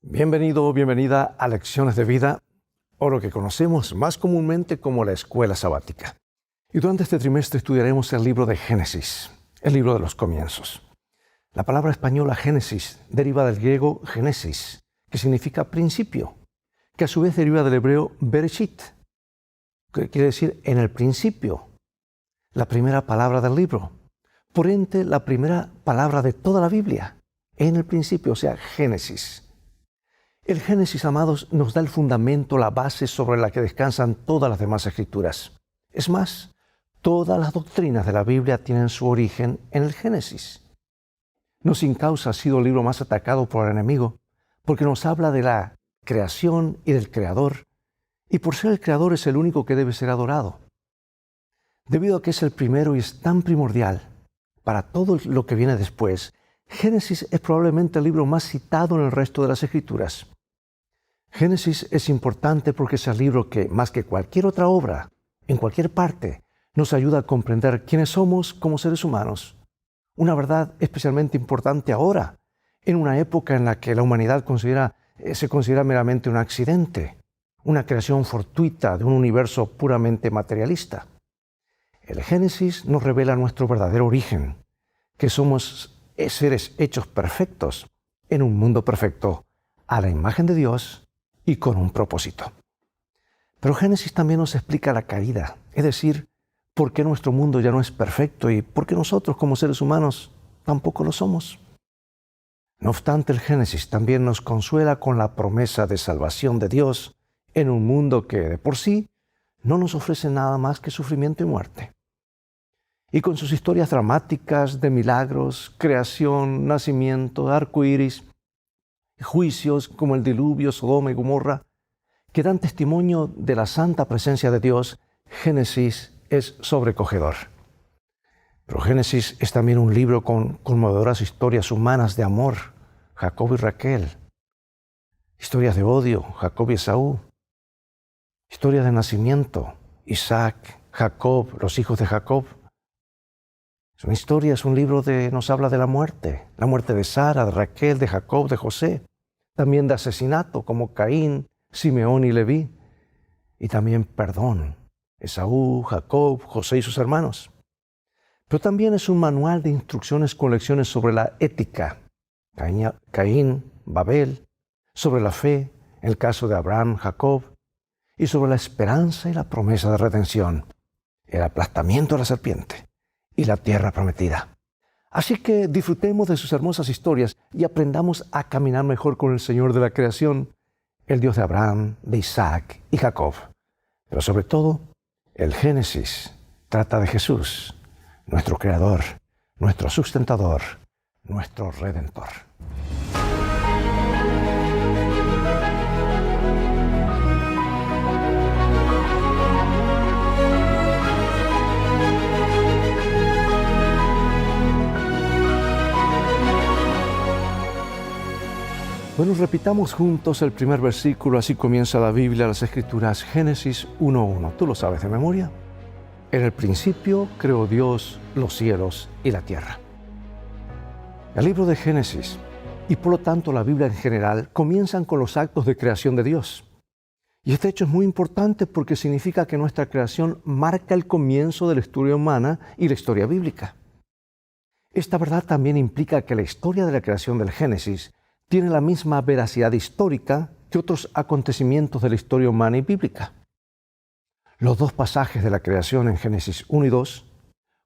Bienvenido o bienvenida a Lecciones de Vida, o lo que conocemos más comúnmente como la escuela sabática. Y durante este trimestre estudiaremos el libro de Génesis, el libro de los comienzos. La palabra española Génesis deriva del griego Génesis, que significa principio, que a su vez deriva del hebreo Bereshit, que quiere decir en el principio, la primera palabra del libro. Por ende, la primera palabra de toda la Biblia, en el principio, o sea, Génesis. El Génesis, amados, nos da el fundamento, la base sobre la que descansan todas las demás escrituras. Es más, todas las doctrinas de la Biblia tienen su origen en el Génesis. No sin causa ha sido el libro más atacado por el enemigo, porque nos habla de la creación y del Creador, y por ser el Creador es el único que debe ser adorado. Debido a que es el primero y es tan primordial para todo lo que viene después, Génesis es probablemente el libro más citado en el resto de las Escrituras. Génesis es importante porque es el libro que, más que cualquier otra obra, en cualquier parte, nos ayuda a comprender quiénes somos como seres humanos. Una verdad especialmente importante ahora, en una época en la que la humanidad se considera meramente un accidente, una creación fortuita de un universo puramente materialista. El Génesis nos revela nuestro verdadero origen, que somos seres hechos perfectos en un mundo perfecto, a la imagen de Dios y con un propósito. Pero Génesis también nos explica la caída, es decir, por qué nuestro mundo ya no es perfecto y por qué nosotros como seres humanos tampoco lo somos. No obstante, el Génesis también nos consuela con la promesa de salvación de Dios en un mundo que de por sí no nos ofrece nada más que sufrimiento y muerte. Y con sus historias dramáticas de milagros, creación, nacimiento, arco iris, juicios como el diluvio, Sodoma y Gomorra, que dan testimonio de la santa presencia de Dios, Génesis es sobrecogedor. Pero Génesis es también un libro con conmovedoras historias humanas de amor, Jacob y Raquel, historias de odio, Jacob y Esaú, historias de nacimiento, Isaac, Jacob, los hijos de Jacob. Es una historia, es un libro nos habla de la muerte de Sara, de Raquel, de Jacob, de José, también de asesinato como Caín, Simeón y Leví, y también perdón, Esaú, Jacob, José y sus hermanos. Pero también es un manual de instrucciones con lecciones sobre la ética, Caín, Babel, sobre la fe, el caso de Abraham, Jacob, y sobre la esperanza y la promesa de redención, el aplastamiento de la serpiente y la tierra prometida. Así que disfrutemos de sus hermosas historias y aprendamos a caminar mejor con el Señor de la creación, el Dios de Abraham, de Isaac y Jacob. Pero sobre todo, el Génesis trata de Jesús, nuestro Creador, nuestro sustentador, nuestro Redentor. Bueno, repitamos juntos el primer versículo, así comienza la Biblia, las Escrituras, Génesis 1:1. ¿Tú lo sabes de memoria? En el principio creó Dios los cielos y la tierra. El libro de Génesis, y por lo tanto la Biblia en general, comienzan con los actos de creación de Dios. Y este hecho es muy importante porque significa que nuestra creación marca el comienzo de la historia humana y la historia bíblica. Esta verdad también implica que la historia de la creación del Génesis tiene la misma veracidad histórica que otros acontecimientos de la historia humana y bíblica. Los dos pasajes de la creación en Génesis 1 y 2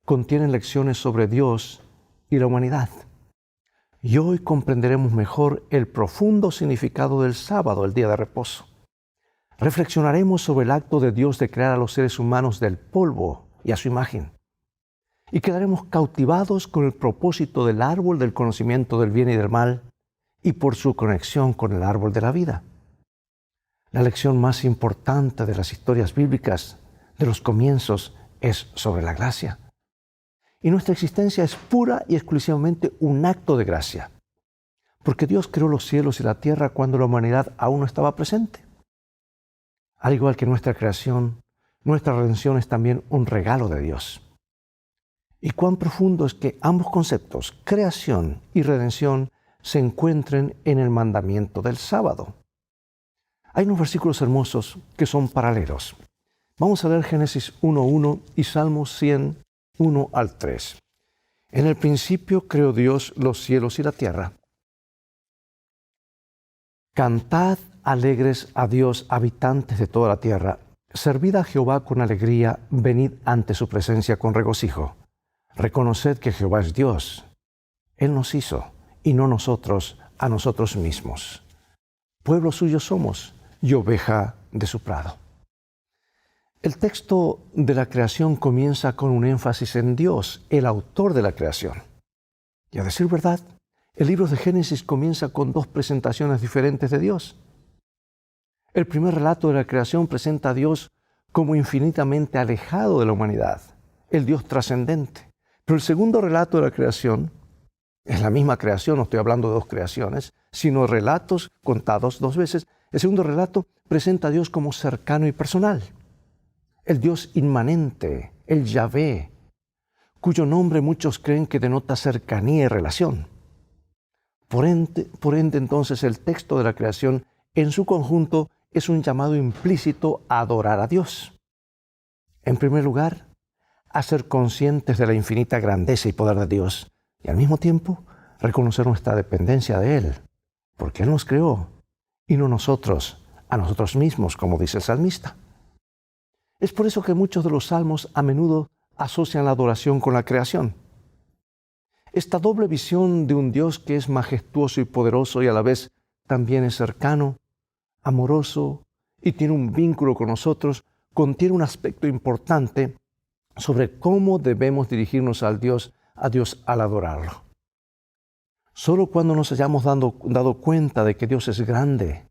contienen lecciones sobre Dios y la humanidad. Y hoy comprenderemos mejor el profundo significado del sábado, el día de reposo. Reflexionaremos sobre el acto de Dios de crear a los seres humanos del polvo y a su imagen. Y quedaremos cautivados con el propósito del árbol del conocimiento del bien y del mal, y por su conexión con el árbol de la vida. La lección más importante de las historias bíblicas, de los comienzos, es sobre la gracia. Y nuestra existencia es pura y exclusivamente un acto de gracia, porque Dios creó los cielos y la tierra cuando la humanidad aún no estaba presente. Al igual que nuestra creación, nuestra redención es también un regalo de Dios. Y cuán profundo es que ambos conceptos, creación y redención, se encuentren en el mandamiento del sábado. Hay unos versículos hermosos que son paralelos. Vamos a leer Génesis 1:1 y Salmos 100:1 al 3. En el principio creó Dios los cielos y la tierra. Cantad alegres a Dios, habitantes de toda la tierra. Servid a Jehová con alegría, venid ante su presencia con regocijo. Reconoced que Jehová es Dios. Él nos hizo, y no nosotros a nosotros mismos. Pueblo suyo somos, y oveja de su prado. El texto de la creación comienza con un énfasis en Dios, el autor de la creación. Y a decir verdad, el libro de Génesis comienza con dos presentaciones diferentes de Dios. El primer relato de la creación presenta a Dios como infinitamente alejado de la humanidad, el Dios trascendente. Pero el segundo relato de la creación es la misma creación, no estoy hablando de dos creaciones, sino relatos contados dos veces. El segundo relato presenta a Dios como cercano y personal. El Dios inmanente, el Yahvé, cuyo nombre muchos creen que denota cercanía y relación. Por ende, entonces, el texto de la creación en su conjunto es un llamado implícito a adorar a Dios. En primer lugar, a ser conscientes de la infinita grandeza y poder de Dios y al mismo tiempo reconocer nuestra dependencia de Él, porque Él nos creó y no nosotros a nosotros mismos, como dice el salmista. Es por eso que muchos de los salmos a menudo asocian la adoración con la creación. Esta doble visión de un Dios que es majestuoso y poderoso y a la vez también es cercano, amoroso y tiene un vínculo con nosotros, contiene un aspecto importante sobre cómo debemos dirigirnos a Dios al adorarlo. Solo cuando nos hayamos dado cuenta de que Dios es grande,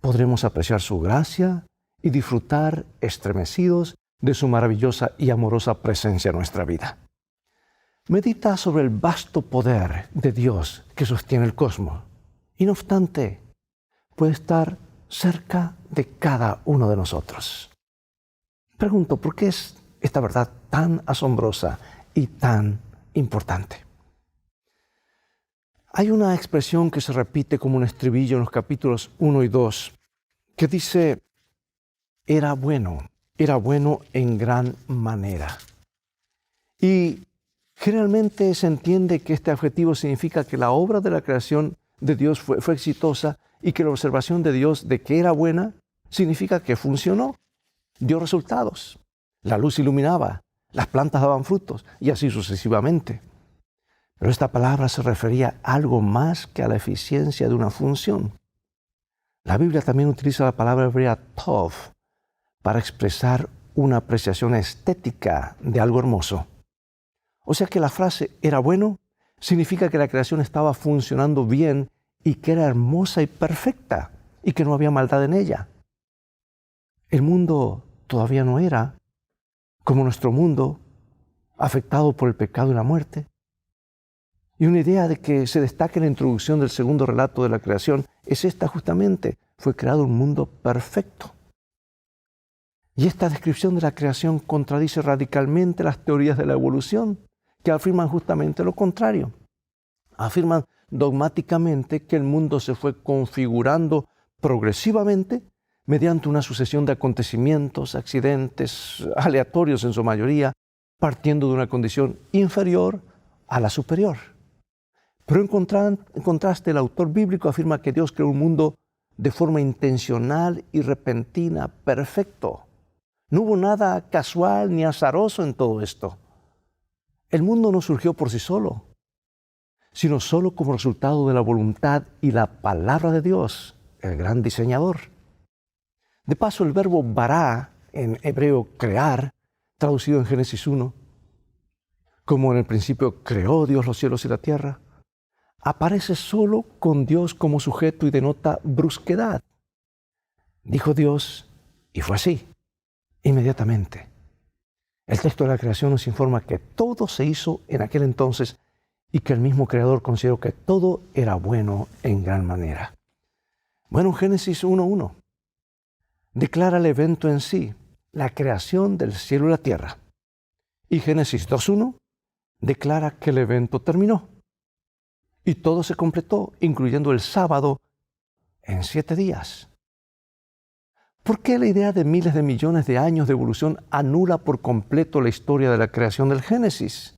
podremos apreciar su gracia y disfrutar estremecidos de su maravillosa y amorosa presencia en nuestra vida. Medita sobre el vasto poder de Dios que sostiene el cosmos y no obstante puede estar cerca de cada uno de nosotros. Pregunto, ¿por qué es esta verdad tan asombrosa y tan importante? Hay una expresión que se repite como un estribillo en los capítulos 1 y 2 que dice, era bueno en gran manera. Y generalmente se entiende que este adjetivo significa que la obra de la creación de Dios fue exitosa y que la observación de Dios de que era buena significa que funcionó, dio resultados. La luz iluminaba, las plantas daban frutos y así sucesivamente. Pero esta palabra se refería a algo más que a la eficiencia de una función. La Biblia también utiliza la palabra hebrea tov para expresar una apreciación estética de algo hermoso. O sea que la frase era bueno significa que la creación estaba funcionando bien y que era hermosa y perfecta y que no había maldad en ella. El mundo todavía no era como nuestro mundo, afectado por el pecado y la muerte. Y una idea de que se destaca en la introducción del segundo relato de la creación es esta justamente. Fue creado un mundo perfecto. Y esta descripción de la creación contradice radicalmente las teorías de la evolución, que afirman justamente lo contrario. Afirman dogmáticamente que el mundo se fue configurando progresivamente mediante una sucesión de acontecimientos, accidentes aleatorios en su mayoría, partiendo de una condición inferior a la superior. Pero en contraste, el autor bíblico afirma que Dios creó un mundo de forma intencional y repentina, perfecto. No hubo nada casual ni azaroso en todo esto. El mundo no surgió por sí solo, sino solo como resultado de la voluntad y la palabra de Dios, el gran diseñador. De paso, el verbo bará, en hebreo crear, traducido en Génesis 1, como en el principio creó Dios los cielos y la tierra, aparece solo con Dios como sujeto y denota brusquedad. Dijo Dios, y fue así, inmediatamente. El texto de la creación nos informa que todo se hizo en aquel entonces y que el mismo Creador consideró que todo era bueno en gran manera. Bueno, Génesis 1:1 declara el evento en sí, la creación del cielo y la tierra. Y Génesis 2:1 declara que el evento terminó. Y todo se completó, incluyendo el sábado, en 7 días. ¿Por qué la idea de miles de millones de años de evolución anula por completo la historia de la creación del Génesis?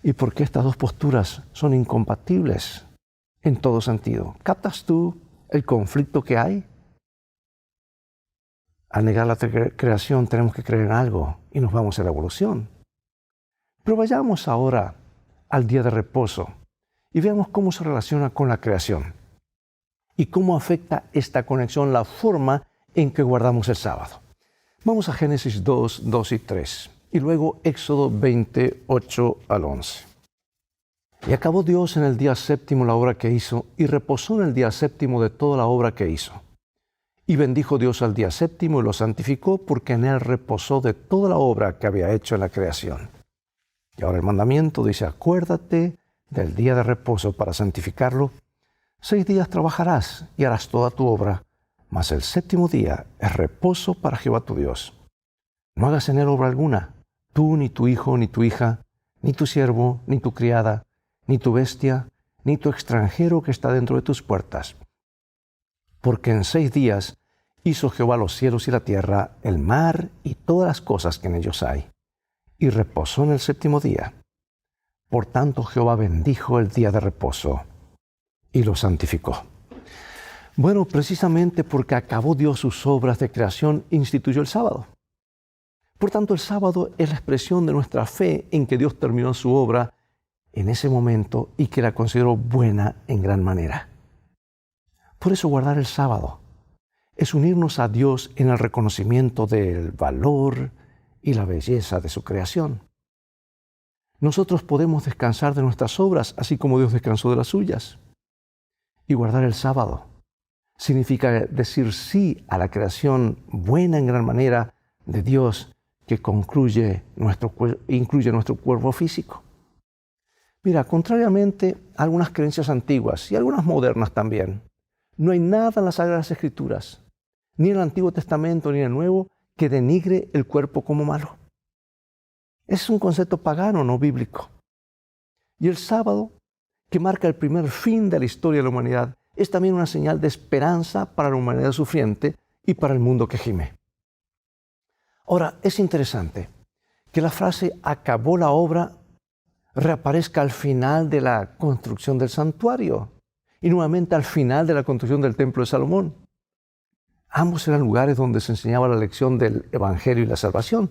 ¿Y por qué estas dos posturas son incompatibles en todo sentido? ¿Captas tú el conflicto que hay? Al negar la creación tenemos que creer en algo y nos vamos a la evolución. Pero vayamos ahora al día de reposo y veamos cómo se relaciona con la creación y cómo afecta esta conexión la forma en que guardamos el sábado. Vamos a Génesis 2, 2 y 3 y luego Éxodo 28 al 11. Y acabó Dios en el día séptimo la obra que hizo y reposó en el día séptimo de toda la obra que hizo. Y bendijo Dios al día séptimo y lo santificó porque en él reposó de toda la obra que había hecho en la creación. Y ahora el mandamiento dice, acuérdate del día de reposo para santificarlo. 6 días trabajarás y harás toda tu obra, mas el séptimo día es reposo para Jehová tu Dios. No hagas en él obra alguna, tú, ni tu hijo, ni tu hija, ni tu siervo, ni tu criada, ni tu bestia, ni tu extranjero que está dentro de tus puertas. Porque en 6 días hizo Jehová los cielos y la tierra, el mar y todas las cosas que en ellos hay, y reposó en el séptimo día. Por tanto Jehová bendijo el día de reposo y lo santificó. Bueno, precisamente porque acabó Dios sus obras de creación, instituyó el sábado. Por tanto, el sábado es la expresión de nuestra fe en que Dios terminó su obra en ese momento y que la consideró buena en gran manera. Por eso guardar el sábado es unirnos a Dios en el reconocimiento del valor y la belleza de su creación. Nosotros podemos descansar de nuestras obras, así como Dios descansó de las suyas. Y guardar el sábado significa decir sí a la creación buena en gran manera de Dios que incluye nuestro cuerpo físico. Mira, contrariamente a algunas creencias antiguas y algunas modernas también, no hay nada en las Sagradas Escrituras, ni en el Antiguo Testamento ni en el Nuevo, que denigre el cuerpo como malo. Es un concepto pagano, no bíblico. Y el sábado, que marca el primer fin de la historia de la humanidad, es también una señal de esperanza para la humanidad sufriente y para el mundo que gime. Ahora, es interesante que la frase acabó la obra reaparezca al final de la construcción del santuario y nuevamente al final de la construcción del templo de Salomón. Ambos eran lugares donde se enseñaba la lección del Evangelio y la salvación.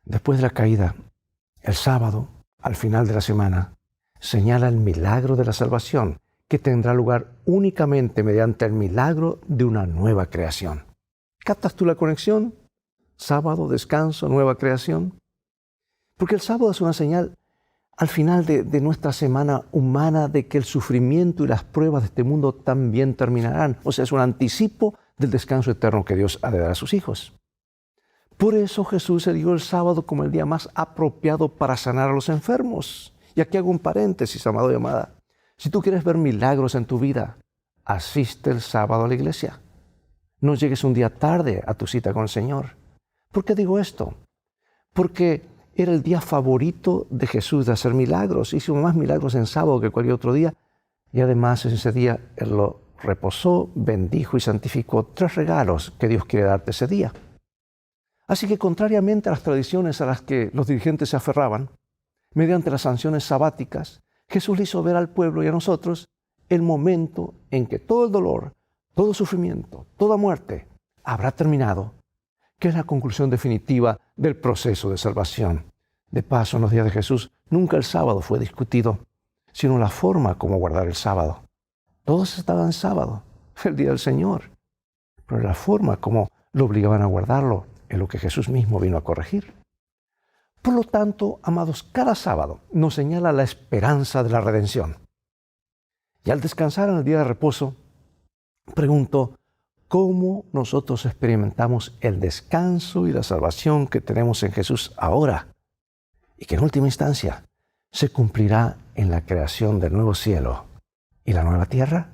Después de la caída, el sábado, al final de la semana, señala el milagro de la salvación que tendrá lugar únicamente mediante el milagro de una nueva creación. ¿Captas tú la conexión? Sábado, descanso, nueva creación. Porque el sábado es una señal al final de nuestra semana humana de que el sufrimiento y las pruebas de este mundo también terminarán. O sea, es un anticipo del descanso eterno que Dios ha de dar a sus hijos. Por eso Jesús eligió el sábado como el día más apropiado para sanar a los enfermos. Y aquí hago un paréntesis, amado y amada. Si tú quieres ver milagros en tu vida, asiste el sábado a la iglesia. No llegues un día tarde a tu cita con el Señor. ¿Por qué digo esto? Porque era el día favorito de Jesús de hacer milagros. Hizo más milagros en sábado que cualquier otro día. Y además en ese día Él lo reposó, bendijo y santificó 3 regalos que Dios quiere darte ese día. Así que contrariamente a las tradiciones a las que los dirigentes se aferraban, mediante las sanciones sabáticas, Jesús le hizo ver al pueblo y a nosotros el momento en que todo el dolor, todo sufrimiento, toda muerte habrá terminado, que es la conclusión definitiva del proceso de salvación. De paso, en los días de Jesús, nunca el sábado fue discutido, sino la forma como guardar el sábado. Todos estaban en sábado, el día del Señor, pero la forma como lo obligaban a guardarlo es lo que Jesús mismo vino a corregir. Por lo tanto, amados, cada sábado nos señala la esperanza de la redención. Y al descansar en el día de reposo, pregunto, ¿cómo nosotros experimentamos el descanso y la salvación que tenemos en Jesús ahora? Y que en última instancia se cumplirá en la creación del nuevo cielo y la nueva tierra.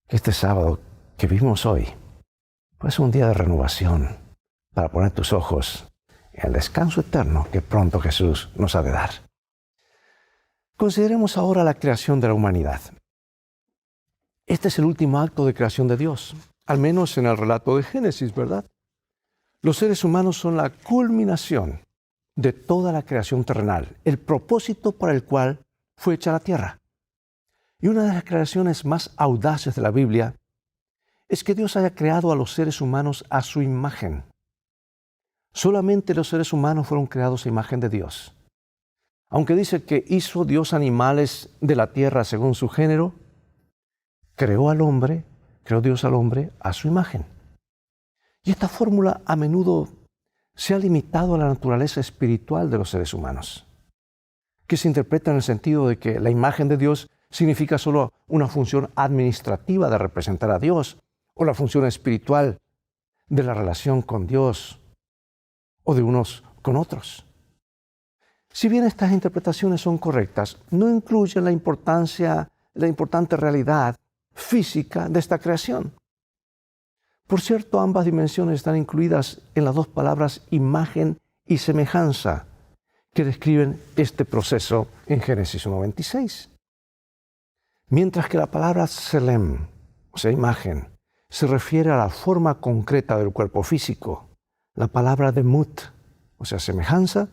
Este sábado que vivimos hoy, pues es un día de renovación para poner tus ojos en el descanso eterno que pronto Jesús nos ha de dar. Consideremos ahora la creación de la humanidad. Este es el último acto de creación de Dios, al menos en el relato de Génesis, ¿verdad? Los seres humanos son la culminación de toda la creación terrenal, el propósito para el cual fue hecha la tierra. Y una de las creaciones más audaces de la Biblia es que Dios haya creado a los seres humanos a su imagen. Solamente los seres humanos fueron creados a imagen de Dios. Aunque dice que hizo Dios animales de la tierra según su género, creó Dios al hombre a su imagen. Y esta fórmula a menudo se ha limitado a la naturaleza espiritual de los seres humanos, que se interpreta en el sentido de que la imagen de Dios significa solo una función administrativa de representar a Dios, o la función espiritual de la relación con Dios o de unos con otros. Si bien estas interpretaciones son correctas, no incluyen la importante realidad física de esta creación. Por cierto, ambas dimensiones están incluidas en las dos palabras imagen y semejanza que describen este proceso en Génesis 1:26. Mientras que la palabra selem, o sea, imagen, se refiere a la forma concreta del cuerpo físico, la palabra demut, o sea, semejanza,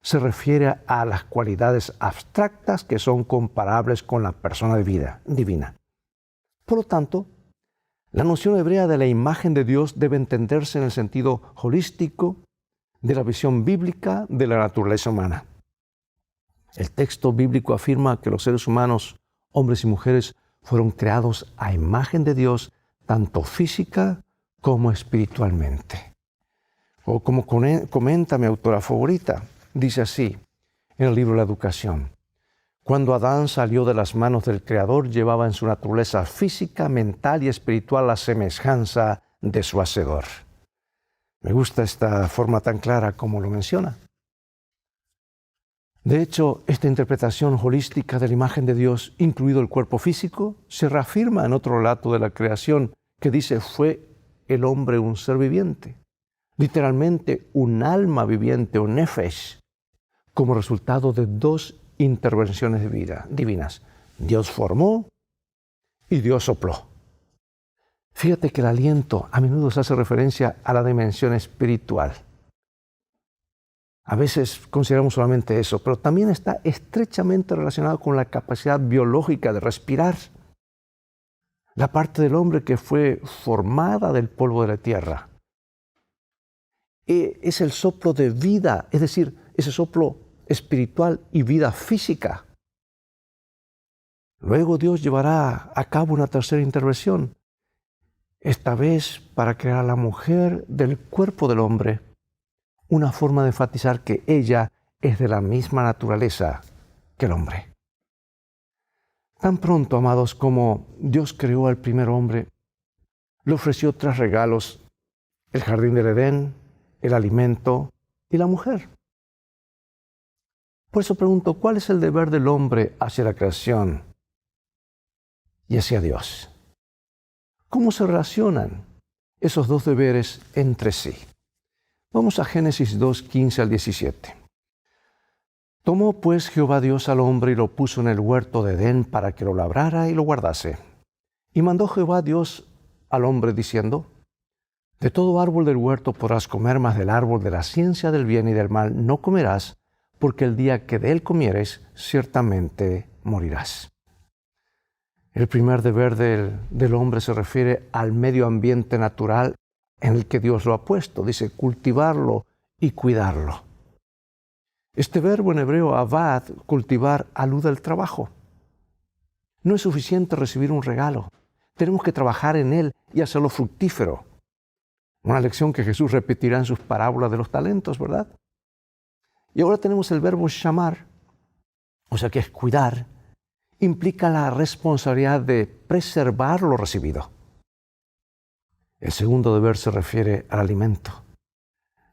se refiere a las cualidades abstractas que son comparables con la persona divina. Por lo tanto, la noción hebrea de la imagen de Dios debe entenderse en el sentido holístico de la visión bíblica de la naturaleza humana. El texto bíblico afirma que los seres humanos, hombres y mujeres, fueron creados a imagen de Dios, tanto física como espiritualmente. O como comenta mi autora favorita, dice así en el libro La Educación: cuando Adán salió de las manos del Creador, llevaba en su naturaleza física, mental y espiritual la semejanza de su Hacedor. Me gusta esta forma tan clara como lo menciona. De hecho, esta interpretación holística de la imagen de Dios, incluido el cuerpo físico, se reafirma en otro relato de la creación que dice: fue el hombre un ser viviente, literalmente un alma viviente o nefesh, como resultado de dos intervenciones divinas. Dios formó y Dios sopló. Fíjate que el aliento a menudo se hace referencia a la dimensión espiritual. A veces consideramos solamente eso, pero también está estrechamente relacionado con la capacidad biológica de respirar. La parte del hombre que fue formada del polvo de la tierra. Es el soplo de vida, es decir, ese soplo espiritual y vida física. Luego Dios llevará a cabo una tercera intervención, esta vez para crear a la mujer del cuerpo del hombre, una forma de enfatizar que ella es de la misma naturaleza que el hombre. Tan pronto, amados, como Dios creó al primer hombre, le ofreció 3 regalos: el jardín del Edén, el alimento y la mujer. Por eso pregunto, ¿cuál es el deber del hombre hacia la creación y hacia Dios? ¿Cómo se relacionan esos dos deberes entre sí? Vamos a Génesis 2, 15 al 17. Tomó pues Jehová Dios al hombre y lo puso en el huerto de Edén para que lo labrara y lo guardase. Y mandó Jehová Dios al hombre diciendo: de todo árbol del huerto podrás comer, mas del árbol de la ciencia del bien y del mal no comerás, porque el día que de él comieres, ciertamente morirás. El primer deber del hombre se refiere al medio ambiente natural en el que Dios lo ha puesto. Dice cultivarlo y cuidarlo. Este verbo en hebreo, avad, cultivar, alude al trabajo. No es suficiente recibir un regalo. Tenemos que trabajar en él y hacerlo fructífero. Una lección que Jesús repetirá en sus parábolas de los talentos, ¿verdad? Y ahora tenemos el verbo shamar, o sea que es cuidar, implica la responsabilidad de preservar lo recibido. El segundo deber se refiere al alimento.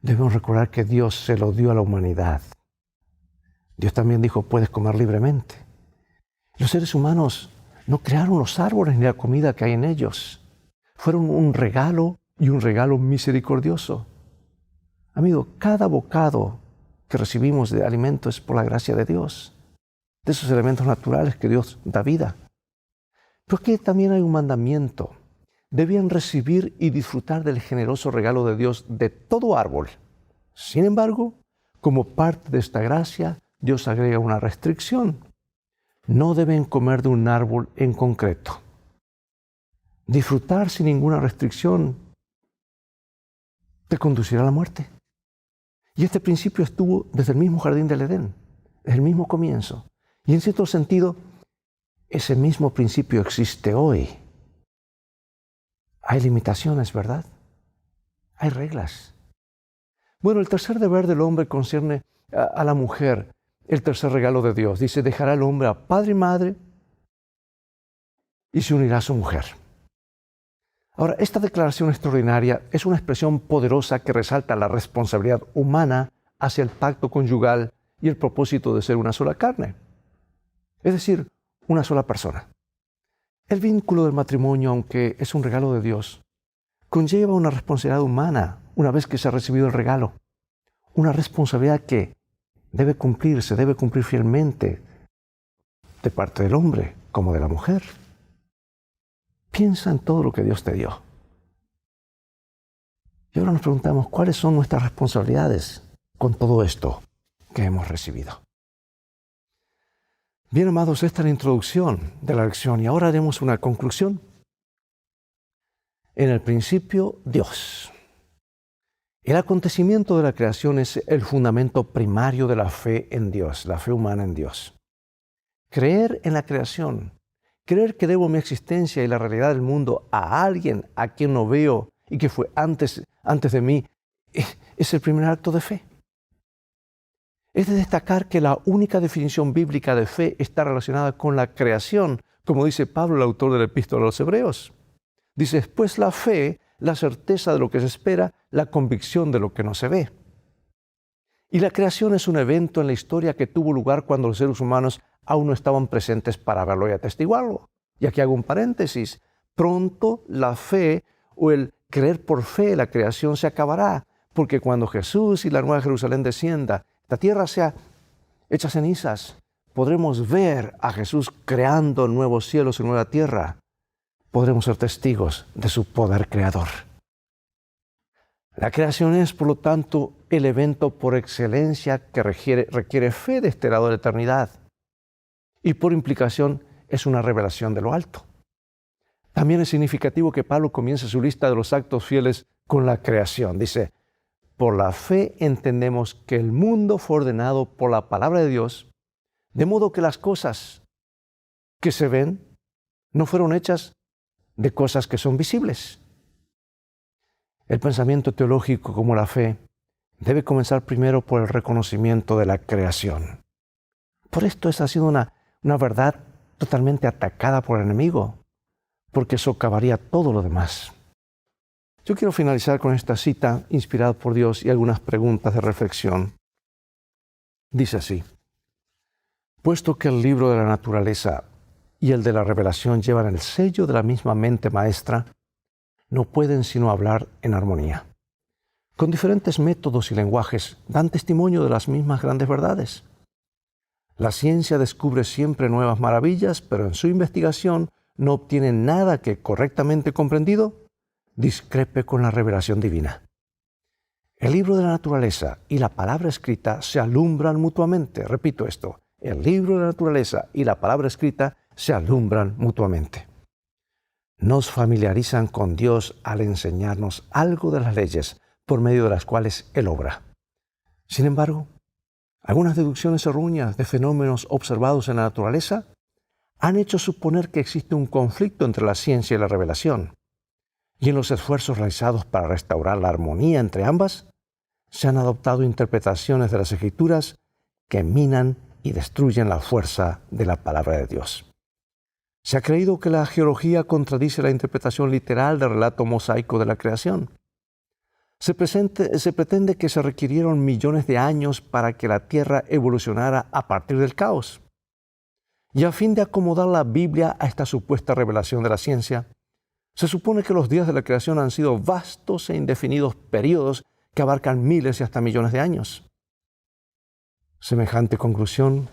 Debemos recordar que Dios se lo dio a la humanidad. Dios también dijo: puedes comer libremente. Los seres humanos no crearon los árboles ni la comida que hay en ellos. Fueron un regalo y un regalo misericordioso. Amigo, cada bocado que recibimos de alimento es por la gracia de Dios. de esos elementos naturales que Dios da vida. Pero aquí también hay un mandamiento. Debían recibir y disfrutar del generoso regalo de Dios de todo árbol. Sin embargo, como parte de esta gracia, Dios agrega una restricción. No deben comer de un árbol en concreto. Disfrutar sin ninguna restricción te conducirá a la muerte. Y este principio estuvo desde el mismo jardín del Edén, desde el mismo comienzo. Y en cierto sentido, ese mismo principio existe hoy. Hay limitaciones, ¿verdad? Hay reglas. Bueno, el tercer deber del hombre concierne a la mujer, el tercer regalo de Dios. Dice, dejará el hombre a padre y madre y se unirá a su mujer. Ahora, esta declaración extraordinaria es una expresión poderosa que resalta la responsabilidad humana hacia el pacto conyugal y el propósito de ser una sola carne. Es decir, una sola persona. El vínculo del matrimonio, aunque es un regalo de Dios, conlleva una responsabilidad humana una vez que se ha recibido el regalo. Una responsabilidad que debe cumplir fielmente de parte del hombre como de la mujer. Piensa en todo lo que Dios te dio. Y ahora nos preguntamos, ¿cuáles son nuestras responsabilidades con todo esto que hemos recibido? Bien, amados, esta es la introducción de la lección y ahora haremos una conclusión. En el principio, Dios. El acontecimiento de la creación es el fundamento primario de la fe en Dios, la fe humana en Dios. Creer en la creación, creer que debo mi existencia y la realidad del mundo a alguien a quien no veo y que fue antes de mí, es el primer acto de fe. Es de destacar que la única definición bíblica de fe está relacionada con la creación, como dice Pablo, el autor de la Epístola a los Hebreos. Dice, pues la fe, la certeza de lo que se espera, la convicción de lo que no se ve. Y la creación es un evento en la historia que tuvo lugar cuando los seres humanos aún no estaban presentes para verlo y atestiguarlo. Y aquí hago un paréntesis. Pronto la fe o el creer por fe la creación se acabará, porque cuando Jesús y la Nueva Jerusalén descienda, la tierra sea hecha cenizas, podremos ver a Jesús creando nuevos cielos y nueva tierra. Podremos ser testigos de su poder creador. La creación es, por lo tanto, el evento por excelencia que requiere fe de este lado de la eternidad. Y por implicación es una revelación de lo alto. También es significativo que Pablo comience su lista de los actos fieles con la creación. Dice, por la fe entendemos que el mundo fue ordenado por la palabra de Dios, de modo que las cosas que se ven no fueron hechas de cosas que son visibles. El pensamiento teológico como la fe debe comenzar primero por el reconocimiento de la creación. Por esto esa ha sido una verdad totalmente atacada por el enemigo, porque socavaría todo lo demás. Yo quiero finalizar con esta cita inspirada por Dios y algunas preguntas de reflexión. Dice así, puesto que el libro de la naturaleza y el de la revelación llevan el sello de la misma mente maestra, no pueden sino hablar en armonía. Con diferentes métodos y lenguajes dan testimonio de las mismas grandes verdades. La ciencia descubre siempre nuevas maravillas, pero en su investigación no obtiene nada que, correctamente comprendido, discrepe con la revelación divina. El libro de la naturaleza y la palabra escrita se alumbran mutuamente. Repito esto, el libro de la naturaleza y la palabra escrita se alumbran mutuamente. Nos familiarizan con Dios al enseñarnos algo de las leyes por medio de las cuales Él obra. Sin embargo, algunas deducciones erróneas de fenómenos observados en la naturaleza han hecho suponer que existe un conflicto entre la ciencia y la revelación. Y en los esfuerzos realizados para restaurar la armonía entre ambas, se han adoptado interpretaciones de las Escrituras que minan y destruyen la fuerza de la palabra de Dios. Se ha creído que la geología contradice la interpretación literal del relato mosaico de la creación. Se pretende que se requirieron millones de años para que la Tierra evolucionara a partir del caos. Y a fin de acomodar la Biblia a esta supuesta revelación de la ciencia, se supone que los días de la creación han sido vastos e indefinidos períodos que abarcan miles y hasta millones de años. Semejante conclusión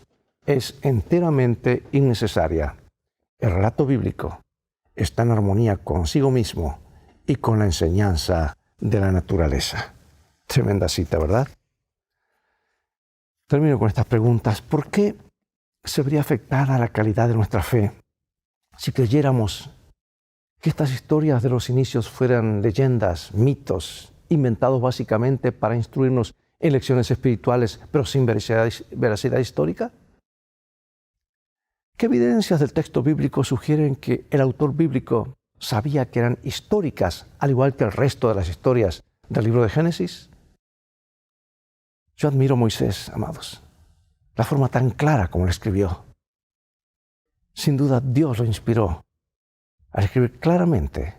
es enteramente innecesaria. El relato bíblico está en armonía consigo mismo y con la enseñanza de la naturaleza. Tremenda cita, ¿verdad? Termino con estas preguntas. ¿Por qué se vería afectada la calidad de nuestra fe si creyéramos que estas historias de los inicios fueran leyendas, mitos, inventados básicamente para instruirnos en lecciones espirituales, pero sin veracidad histórica? ¿Qué evidencias del texto bíblico sugieren que el autor bíblico sabía que eran históricas, al igual que el resto de las historias del libro de Génesis? Yo admiro a Moisés, amados, la forma tan clara como lo escribió. Sin duda, Dios lo inspiró a escribir claramente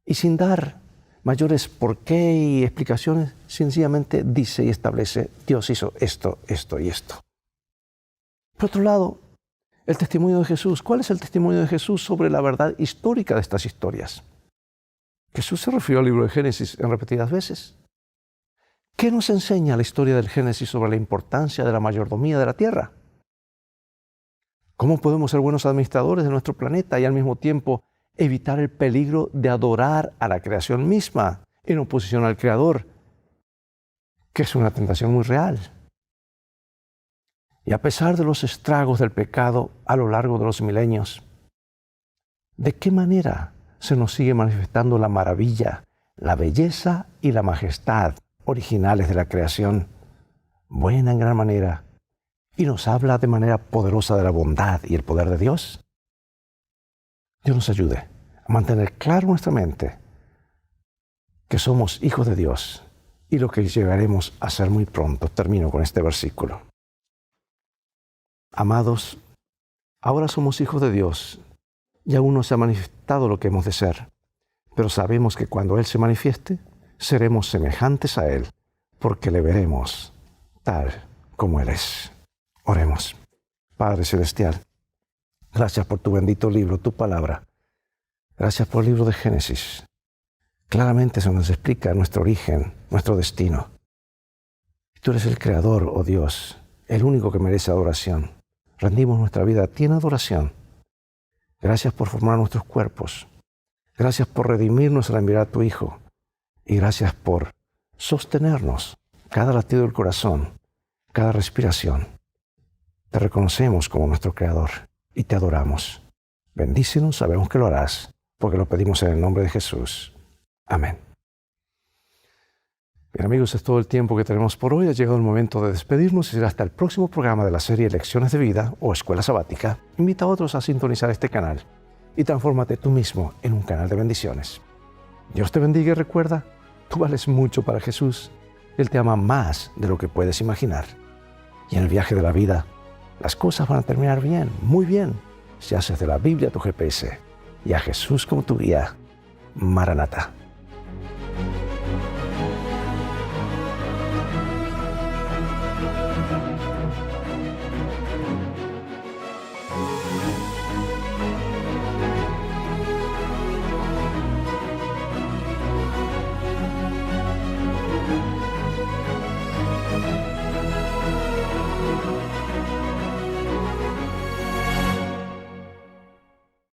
y sin dar mayores por qué y explicaciones, sencillamente dice y establece: Dios hizo esto, esto y esto. Por otro lado, el testimonio de Jesús. ¿Cuál es el testimonio de Jesús sobre la verdad histórica de estas historias? Jesús se refirió al libro de Génesis en repetidas veces. ¿Qué nos enseña la historia del Génesis sobre la importancia de la mayordomía de la tierra? ¿Cómo podemos ser buenos administradores de nuestro planeta y al mismo tiempo evitar el peligro de adorar a la creación misma en oposición al Creador, que es una tentación muy real? Y a pesar de los estragos del pecado a lo largo de los milenios, ¿de qué manera se nos sigue manifestando la maravilla, la belleza y la majestad originales de la creación? Buena en gran manera, y nos habla de manera poderosa de la bondad y el poder de Dios. Dios nos ayude a mantener claro en nuestra mente que somos hijos de Dios y lo que llegaremos a ser muy pronto. Termino con este versículo. Amados, ahora somos hijos de Dios y aún no se ha manifestado lo que hemos de ser, pero sabemos que cuando Él se manifieste, seremos semejantes a Él, porque le veremos tal como Él es. Oremos. Padre Celestial, gracias por tu bendito libro, tu palabra. Gracias por el libro de Génesis. Claramente se nos explica nuestro origen, nuestro destino. Tú eres el Creador, oh Dios, el único que merece adoración. Rendimos nuestra vida a ti en adoración. Gracias por formar nuestros cuerpos. Gracias por redimirnos al enviar a tu Hijo. Y gracias por sostenernos cada latido del corazón, cada respiración. Te reconocemos como nuestro Creador y te adoramos. Bendícenos, sabemos que lo harás, porque lo pedimos en el nombre de Jesús. Amén. Bien, amigos, es todo el tiempo que tenemos por hoy. Ha llegado el momento de despedirnos y será hasta el próximo programa de la serie Lecciones de Vida o Escuela Sabática. Invita a otros a sintonizar este canal y transfórmate tú mismo en un canal de bendiciones. Dios te bendiga y recuerda, tú vales mucho para Jesús. Él te ama más de lo que puedes imaginar. Y en el viaje de la vida, las cosas van a terminar bien, muy bien, si haces de la Biblia tu GPS y a Jesús como tu guía. Maranata.